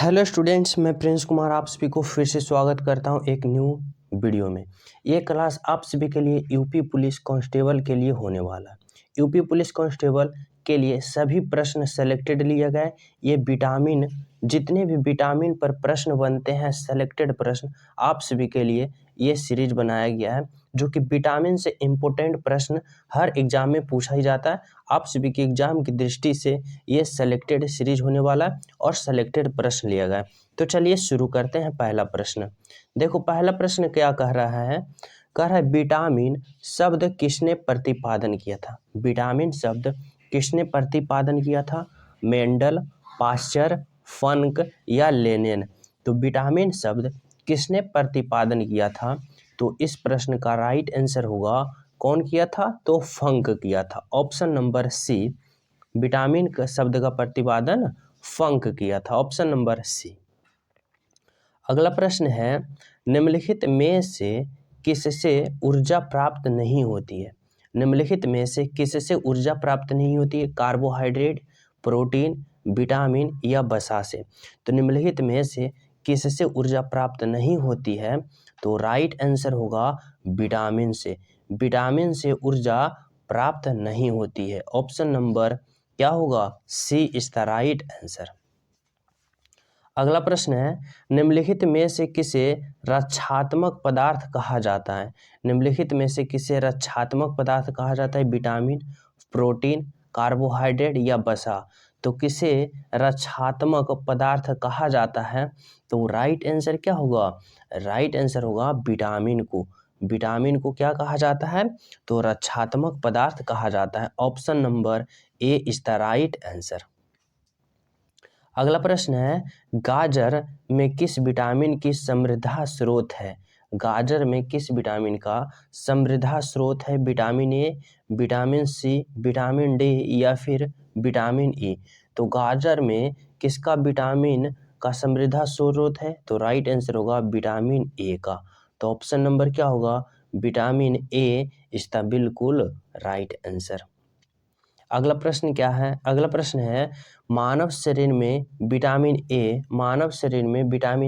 Hello students, मैं Prince Kumar आप सभी को फिर से स्वागत करता हूं एक न्यू वीडियो में। ये क्लास आप सभी के लिए यूपी पुलिस कांस्टेबल के लिए होने वाला है। यूपी पुलिस कांस्टेबल के लिए सभी प्रश्न सेलेक्टेड लिए गए। ये विटामिन जितने भी विटामिन पर प्रश्न बनते हैं, सेलेक्टेड प्रश्न आप सभी के लिए ये सीरीज बनाया गया है, जो कि विटामिन से इम्पोर्टेंट प्रश्न हर एग्जाम में पूछा ही जाता है। आप सभी के एग्जाम की दृष्टि से ये सेलेक्टेड सीरीज होने वाला है और सेलेक्टेड प्रश्न लिया गया है। तो चलिए शुरू करते हैं। पहला प्रश्न देखो, पहला प्रश्न क्या कह रहा है? कह रहा है विटामिन शब्द किसने प्रतिपादन किया था? विटामिन शब्द किसने प्रतिपादन किया था? मेंडल, पाश्चर, फंक या लेनिन? तो विटामिन शब्द किसने प्रतिपादन किया था? तो इस प्रश्न का राइट आंसर होगा, कौन किया था? तो फंक किया था। ऑप्शन नंबर सी, विटामिन का शब्द का प्रतिपादन फंक किया था। Option number C. अगला प्रश्न है, निम्नलिखित में से किससे ऊर्जा प्राप्त नहीं होती है? निम्नलिखित में से किससे ऊर्जा प्राप्त नहीं होती है? कार्बोहाइड्रेट, प्रोटीन, विटामिन या वसा से? तो निम्नलिखित में से किससे ऊर्जा प्राप्त नहीं होती है? तो राइट आंसर होगा विटामिन से। विटामिन से ऊर्जा प्राप्त नहीं होती है। ऑप्शन नंबर क्या होगा? सी इज द राइट आंसर। अगला प्रश्न है, निम्नलिखित में से किसे रक्षात्मक पदार्थ कहा जाता है? निम्नलिखित में से किसे रक्षात्मक पदार्थ कहा जाता है? विटामिन, प्रोटीन, कार्बोहाइड्रेट या वसा? तो किसे रक्षात्मक पदार्थ कहा जाता है? तो राइट आंसर क्या होगा? राइट आंसर होगा विटामिन को। विटामिन को क्या कहा जाता है? तो रक्षात्मक पदार्थ कहा जाता है। Option number A is the right answer. अगला प्रश्न है, गाजर में किस विटामिन की समृद्ध स्रोत है? गाजर में किस विटामिन का समृद्ध स्रोत है? Vitamin A, vitamin C, vitamin D या फिर विटामिन ई? तो गाजर में किसका विटामिन का समृद्ध स्रोत है? तो राइट आंसर होगा विटामिन ए का। तो ऑप्शन नंबर क्या होगा? विटामिन ए इज द बिल्कुल राइट आंसर। अगला प्रश्न क्या है? अगला प्रश्न है, मानव शरीर में विटामिन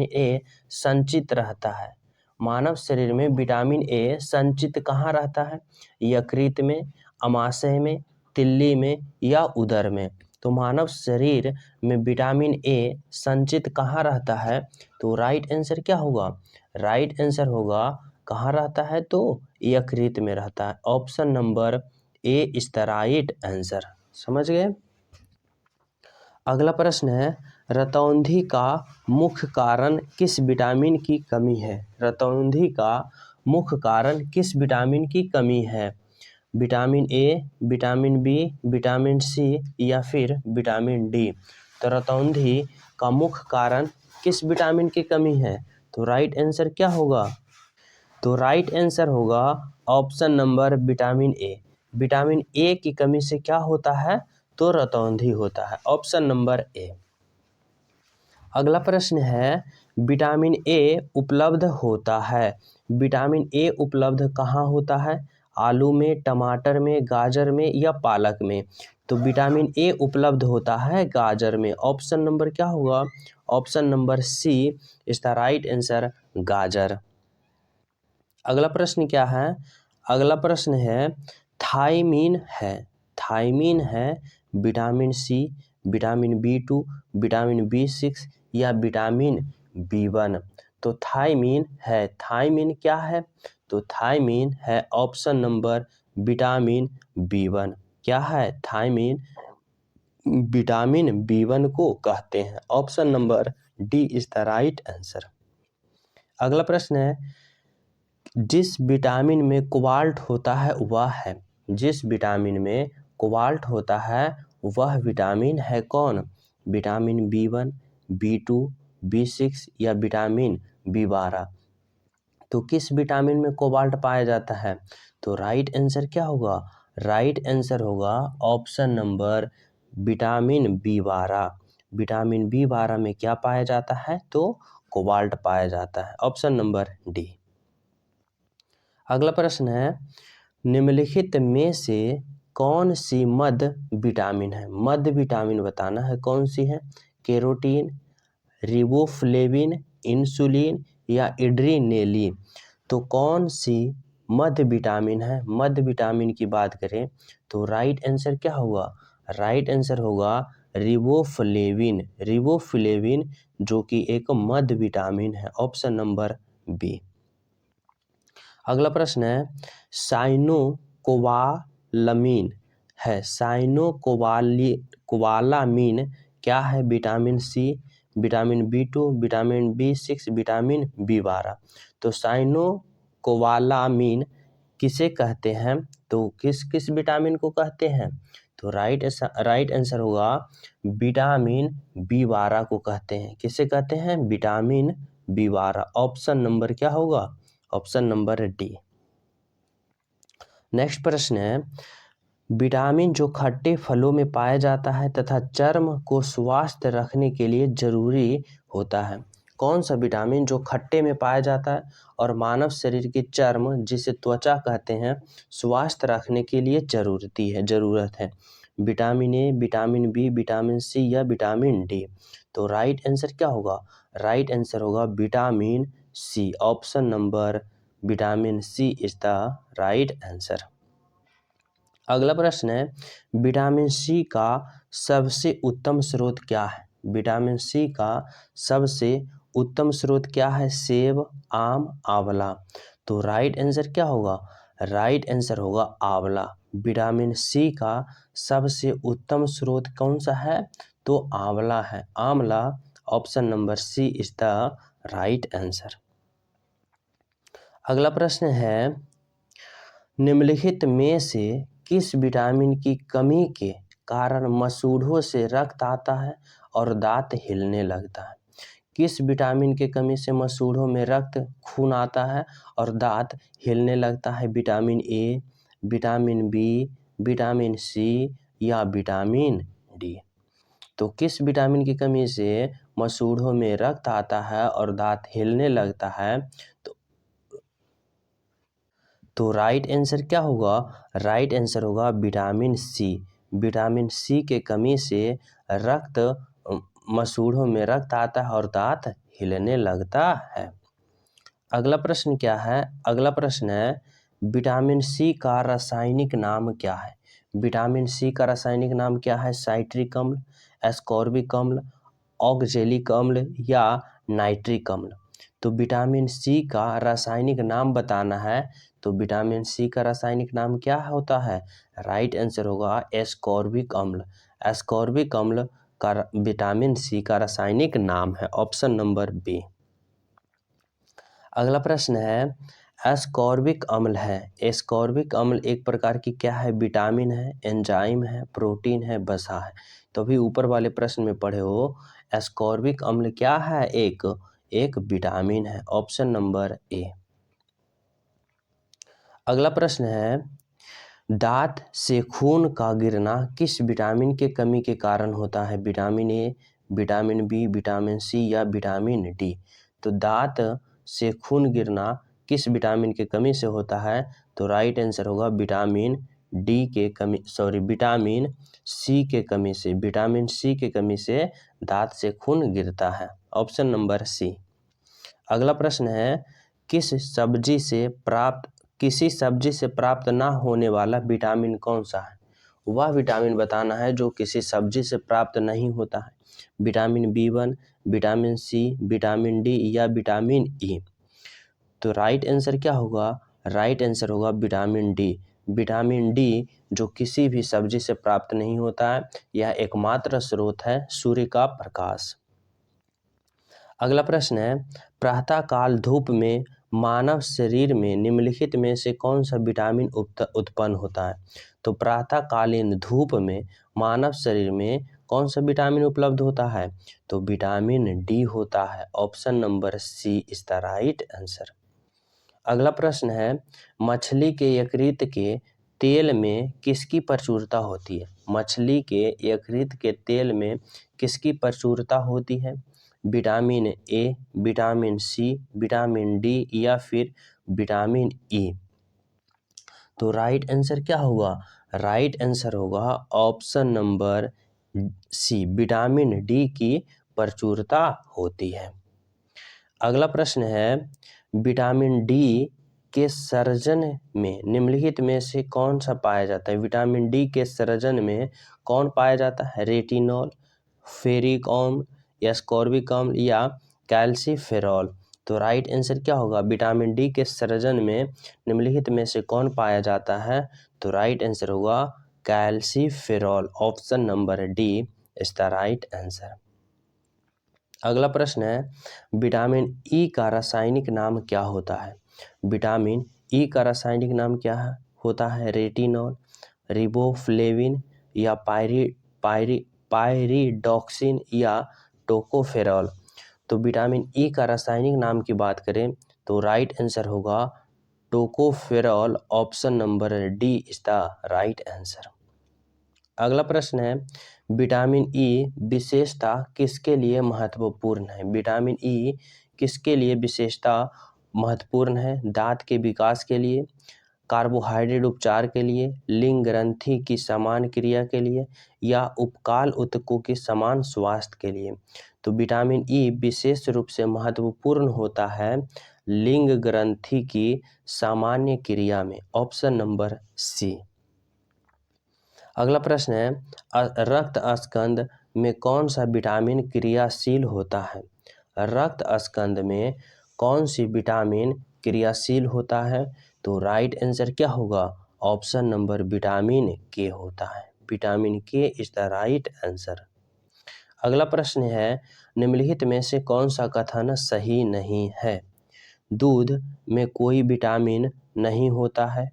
ए संचित रहता है। मानव शरीर में विटामिन ए संचित कहाँ रहता है? यकृत में, अमाशय में, तिल्ली में या उदर में? तो मानव शरीर में विटामिन ए संचित कहाँ रहता है? तो राइट आंसर क्या होगा? राइट आंसर होगा कहाँ रहता है? तो यकृत में रहता है। Option number A is the right answer. समझ गए? अगला प्रश्न है, रतौंधी का मुख्य कारण किस विटामिन की कमी है? रतौंधी का मुख्य कारण किस विटामिन की कमी है? Vitamin A, vitamin B, vitamin C या फिर विटामिन डी? तो रतौंधी का मुख्य कारण किस विटामिन की कमी है? तो राइट आंसर क्या होगा? तो राइट आंसर होगा option number vitamin A. Vitamin A की कमी से क्या होता है? तो रतौंधी होता है। Option number A. अगला प्रश्न है, विटामिन ए उपलब्ध होता है। विटामिन ए उपलब्ध कहाँ होता है? आलू में, टमाटर में, गाजर में या पालक में? तो विटामिन ए उपलब्ध होता है गाजर में। ऑप्शन नंबर क्या होगा? Option number C is the right answer, गाजर। अगला प्रश्न क्या है? अगला प्रश्न है, थायमीन है vitamin C, vitamin B2, vitamin B6 या विटामिन B1? तो थायमीन क्या है? तो थायमीन है ऑप्शन नंबर विटामिन B1। क्या है? थायमीन विटामिन B1 को कहते हैं। Option number D is the right answer. अगला प्रश्न है, जिस विटामिन में कोबाल्ट होता है वह है? जिस विटामिन में कोबाल्ट होता है वह विटामिन है कौन? विटामिन B1, B2, B6 या विटामिन B12? तो किस विटामिन में कोबाल्ट पाया जाता है? तो राइट आंसर क्या होगा? राइट आंसर होगा option number vitamin B12। Vitamin B12 में क्या पाया जाता है? तो कोबाल्ट पाया जाता है। Option number D. अगला प्रश्न है, निम्नलिखित में से कौन सी मध्य विटामिन है? मध्य विटामिन बताना है कौन सी है? कैरोटीन, रिबोफ्लेविन, इंसुलिन या एड्रीनेलिन। तो कौन सी मध्य विटामिन है? मध्य विटामिन की बात करें तो राइट आंसर क्या होगा? राइट आंसर होगा रिबोफ्लेविन। रिबोफ्लेविन जो कि एक मध्य विटामिन है, ऑप्शन नंबर बी। अगला प्रश्न है साइनोकोबालामीन है। साइनोकोबालामीन क्या है? Vitamin C, vitamin B2, vitamin B6, vitamin B12। तो साइनोकोबालामीन किसे कहते हैं? तो किस किस विटामिन को कहते हैं? तो राइट आंसर होगा विटामिन B12 को कहते हैं। किसे कहते हैं? Vitamin B12। ऑप्शन नंबर क्या होगा? Option number D. नेक्स्ट प्रश्न है विटामिन जो खट्टे फलों में पाया जाता है तथा चर्म को स्वस्थ रखने के लिए जरूरी होता है। कौन सा विटामिन जो खट्टे में पाया जाता है और मानव शरीर के चर्म जिसे त्वचा कहते हैं स्वस्थ रखने के लिए जरूरत है? Vitamin A, vitamin B, vitamin C या विटामिन डी। तो राइट आंसर क्या होगा? राइट आंसर होगा vitamin C. Option number vitamin C is the right answer. अगला प्रश्न है विटामिन सी का सबसे उत्तम स्रोत क्या है? विटामिन सी का सबसे उत्तम स्रोत क्या है? सेब, आम, आंवला। तो राइट आंसर क्या होगा? राइट आंसर होगा आंवला। विटामिन सी का सबसे उत्तम स्रोत कौन सा है? तो आंवला है, आंवला। Option number C is the right answer. अगला प्रश्न है निम्नलिखित में से किस विटामिन की कमी के कारण मसूड़ों से रक्त आता है और दांत हिलने लगता है? किस विटामिन के कमी से मसूड़ों में रक्त खून आता है और दांत हिलने लगता है? Vitamin A, vitamin B, vitamin C या विटामिन डी। तो किस विटामिन की कमी से मसूड़ों में रक्त आता है और दांत हिलने लगता है? तो राइट आंसर क्या होगा? राइट आंसर होगा विटामिन सी। विटामिन सी के कमी से मसूड़ों में रक्त आता है और दांत हिलने लगता है। अगला प्रश्न क्या है? अगला प्रश्न है विटामिन सी का रासायनिक नाम क्या है? विटामिन सी का रासायनिक नाम क्या है? साइट्रिक अम्ल, एस्कॉर्बिक अम्ल, ऑक्जेलिक अम्ल या नाइट्रिक अम्ल। तो विटामिन सी का रासायनिक नाम बताना है। तो विटामिन सी का रासायनिक नाम क्या होता है? राइट आंसर होगा एस्कॉर्बिक अम्ल। एस्कॉर्बिक अम्ल का विटामिन सी का रासायनिक नाम है, ऑप्शन नंबर बी। अगला प्रश्न है एस्कॉर्बिक अम्ल है। एस्कॉर्बिक अम्ल एक प्रकार की क्या है? विटामिन है, एंजाइम है, प्रोटीन है, वसा है। तो अभी ऊपर वाले प्रश्न में पढ़े हो एस्कॉर्बिक अम्ल क्या है? एक विटामिन है, ऑप्शन नंबर ए। अगला प्रश्न है दांत से खून का गिरना किस विटामिन के कमी के कारण होता है? Vitamin A, vitamin B, vitamin C या विटामिन डी। तो दांत से खून गिरना किस विटामिन के कमी से होता है? तो राइट आंसर होगा विटामिन विटामिन सी के कमी से। विटामिन सी के कमी से दांत से खून गिरता है, ऑप्शन नंबर सी। अगला प्रश्न है किसी सब्जी से प्राप्त ना होने वाला विटामिन कौन सा है? वह विटामिन बताना है जो किसी सब्जी से प्राप्त नहीं होता है। Vitamin B1, vitamin C, vitamin D या विटामिन ई। तो राइट आंसर क्या होगा? राइट आंसर होगा विटामिन डी। विटामिन डी जो किसी भी सब्जी से प्राप्त नहीं होता है, यह एकमात्र स्रोत है सूर्य का प्रकाश। अगला प्रश्न है प्रातःकाल धूप में मानव शरीर में निम्नलिखित में से कौन सा विटामिन उत्पन्न होता है? तो प्रातःकालीन धूप में मानव शरीर में कौन सा विटामिन उपलब्ध होता है? तो विटामिन डी होता है, option number C is the right answer. अगला प्रश्न है मछली के यकृत के तेल में किसकी प्रचुरता होती है? मछली के यकृत के तेल में किसकी प्रचुरता होती है? Vitamin A, vitamin C, vitamin D या फिर विटामिन ई। तो राइट आंसर क्या होगा? राइट आंसर होगा option number C, vitamin D की प्रचुरता होती है। अगला प्रश्न है, विटामिन डी के सृजन में निम्नलिखित में से कौन सा पाया जाता है? विटामिन डी के सृजन में कौन पाया जाता है? रेटिनॉल, फेरिक अम्ल, एस्कॉर्बिक अम्ल या कैल्सीफेरॉल। तो राइट आंसर क्या होगा? विटामिन डी के सृजन में निम्नलिखित में से कौन पाया जाता है? तो राइट आंसर होगा calciferol. Option number D is the right answer. अगला प्रश्न है, विटामिन ई का रासायनिक नाम क्या होता है? विटामिन ई का रासायनिक नाम क्या होता है? रेटिनॉल, रिबोफ्लेविन या पायरिडॉक्सिन या टोकोफेरॉल। तो विटामिन ई का रासायनिक नाम की बात करें तो राइट आंसर होगा tocopherol. Option number D is the right answer. अगला प्रश्न है, विटामिन ई विशेषता किसके लिए महत्वपूर्ण है? विटामिन ई किसके लिए विशेषता महत्वपूर्ण है? दांत के विकास के लिए, कार्बोहाइड्रेट उपचार के लिए, लिंग ग्रंथि की समान क्रिया के लिए या उपकाल ऊतकों के समान स्वास्थ्य के लिए। तो विटामिन ई विशेष रूप से महत्वपूर्ण होता है लिंग ग्रंथि की सामान्य क्रिया में। Option number C. अगला प्रश्न है, रक्त स्कंद में कौन सा विटामिन क्रियाशील होता है? रक्त स्कंद में कौन सी विटामिन क्रियाशील होता है? तो राइट आंसर क्या होगा? ऑप्शन नंबर विटामिन के होता है। विटामिन के इज द राइट आंसर। अगला प्रश्न है, निम्नलिखित में से कौन सा कथन सही नहीं है? दूध में कोई विटामिन नहीं होता है।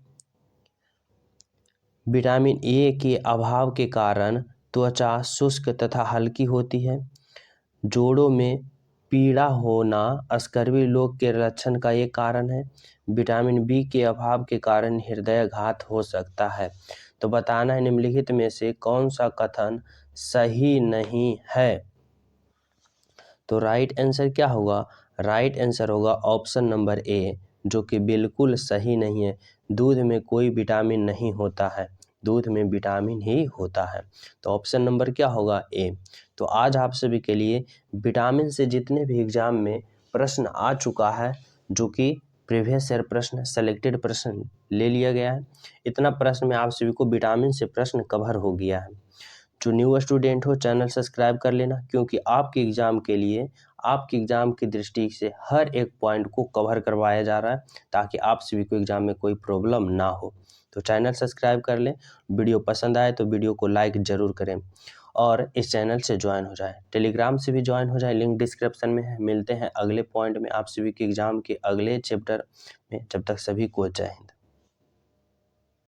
विटामिन ए के अभाव के कारण त्वचा शुष्क तथा हल्की होती है। जोड़ों में पीड़ा होना स्कर्वी रोग के लक्षण का एक कारण है। विटामिन बी के अभाव के कारण हृदयाघात हो सकता है। तो बताना है निम्नलिखित में से कौन सा कथन सही नहीं है? तो राइट आंसर क्या होगा? राइट आंसर होगा ऑप्शन नंबर ए, जो कि बिल्कुल सही नहीं है। दूध में कोई विटामिन नहीं होता है, दूध में विटामिन ही होता है। तो ऑप्शन नंबर क्या होगा? ए। तो आज आप सभी के लिए विटामिन से जितने भी एग्जाम में प्रश्न आ चुका है, जो कि प्रीवियस ईयर प्रश्न, सेलेक्टेड प्रश्न ले लिया गया है, इतना प्रश्न में आप सभी को विटामिन से प्रश्न कवर हो गया है। जो न्यू स्टूडेंट हो चैनल सब्सक्राइब कर लेना, क्योंकि आपके एग्ज़ाम के लिए, आपके एग्ज़ाम की दृष्टि से हर एक पॉइंट को कवर करवाया जा रहा है, ताकि आप सभी को एग्ज़ाम में कोई प्रॉब्लम ना हो। तो चैनल सब्सक्राइब कर लें। वीडियो पसंद आए तो वीडियो को लाइक ज़रूर करें और इस चैनल से ज्वाइन हो जाए। टेलीग्राम से भी ज्वाइन हो जाए, लिंक डिस्क्रिप्शन में है। मिलते हैं अगले पॉइंट में आप सभी के एग्ज़ाम के अगले चैप्टर में। जब तक सभी को जय हिंद।